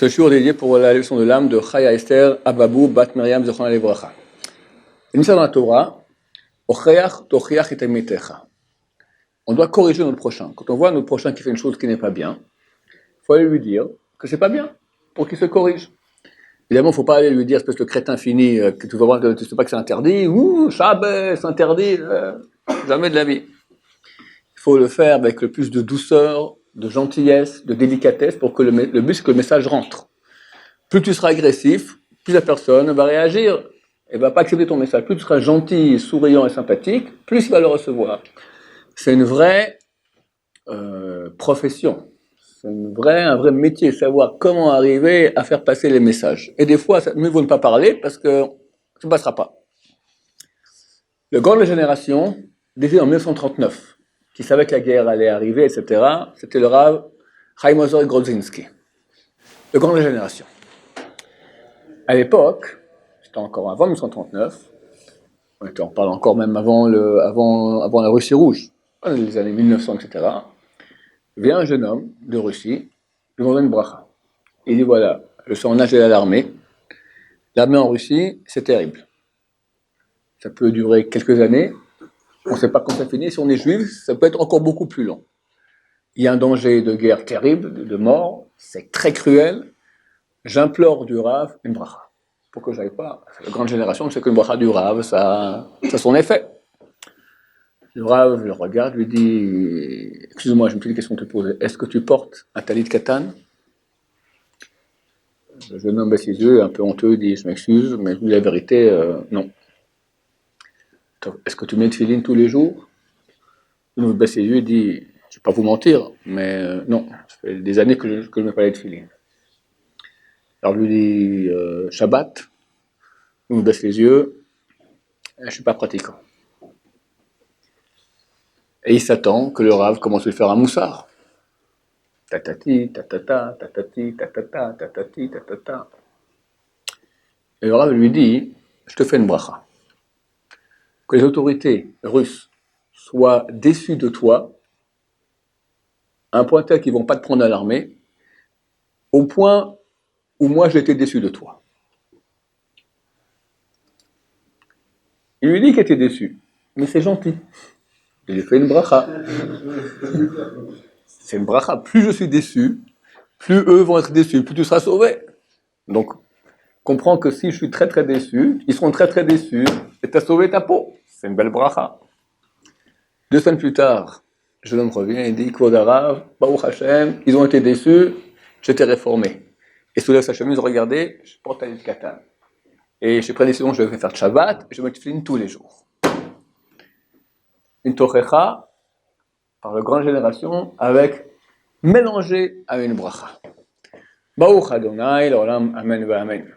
Ce jour dédié pour la leçon de l'âme de Chaya Esther Ababou Bat Miriam Zechron Levracha. Il nous dit dans la Torah, Ocheach tochiach et emitecha. On doit corriger notre prochain. Quand on voit notre prochain qui fait une chose qui n'est pas bien, il faut aller lui dire que c'est pas bien, pour qu'il se corrige. Évidemment, il ne faut pas aller lui dire, espèce de crétin fini, que tu vas voir que tu ne sais pas que c'est interdit, Shabbat, c'est interdit, jamais de la vie. Il faut le faire avec le plus de douceur, de gentillesse, de délicatesse, pour que le but c'est que le message rentre. Plus tu seras agressif, plus la personne va réagir, elle ne va pas accepter ton message. Plus tu seras gentil, souriant et sympathique, plus il va le recevoir. C'est une vraie profession. C'est un vrai métier, savoir comment arriver à faire passer les messages. Et des fois, mieux vaut ne pas parler parce que ça ne passera pas. Le grand de la génération, déjà en 1939, qui savait que la guerre allait arriver, etc., c'était le Rav Chaim Ozer Grodzinski. Le grand de la génération. À l'époque, c'était encore avant 1939, on parle encore même avant la Russie rouge, les années 1900, etc., vient un jeune homme de Russie, lui demande une bracha. Il dit voilà, je suis en âge à l'armée. L'armée en Russie, c'est terrible. Ça peut durer quelques années. On ne sait pas quand ça finit. Si on est juif, ça peut être encore beaucoup plus long. Il y a un danger de guerre terrible, de mort. C'est très cruel. J'implore du Rav une bracha. Pour que je n'aille pas. La grande génération, c'est qu'une bracha du Rav, ça a son effet. Le Rav le regarde, lui dit excuse-moi, j'ai une petite question à te poser. Est-ce que tu portes un talit katan? Le jeune homme baisse ses yeux, un peu honteux, dit je m'excuse, mais je dis la vérité, non. Est-ce que tu mets de tefilin tous les jours? Il baisse ses yeux et dit je ne vais pas vous mentir, mais non, ça fait des années que je ne mets pas les tefilin. Alors lui dit Shabbat, il me baisse les yeux, je ne suis pas pratiquant. Et il s'attend que le Rav commence à lui faire un moussard. Tatati, tatata, tatati, tatata, tatati, tatata. Et le Rav lui dit, je te fais une bracha. Que les autorités russes soient déçues de toi, à un point tel qu'ils ne vont pas te prendre à l'armée, au point où moi j'étais déçu de toi. Il lui dit qu'il était déçu, mais c'est gentil. Il lui fait une bracha. C'est une bracha. Plus je suis déçu, plus eux vont être déçus, plus tu seras sauvé. Donc, comprends que si je suis très très déçu, ils seront très très déçus, et tu as sauvé ta peau. C'est une belle bracha. 2 semaines plus tard, le jeune homme revient et dit, Kvod Harav, Baruch Hashem, ils ont été déçus, j'étais réformé. Et soulève sa chemise, regardez, je porte un katan. Et j'ai pris la décision, je vais faire Shabbat, et je me tefilin tous les jours. Une tochecha, par la grande génération, mélangée à une bracha. Baruch Adonai, l'olam, amen, amen.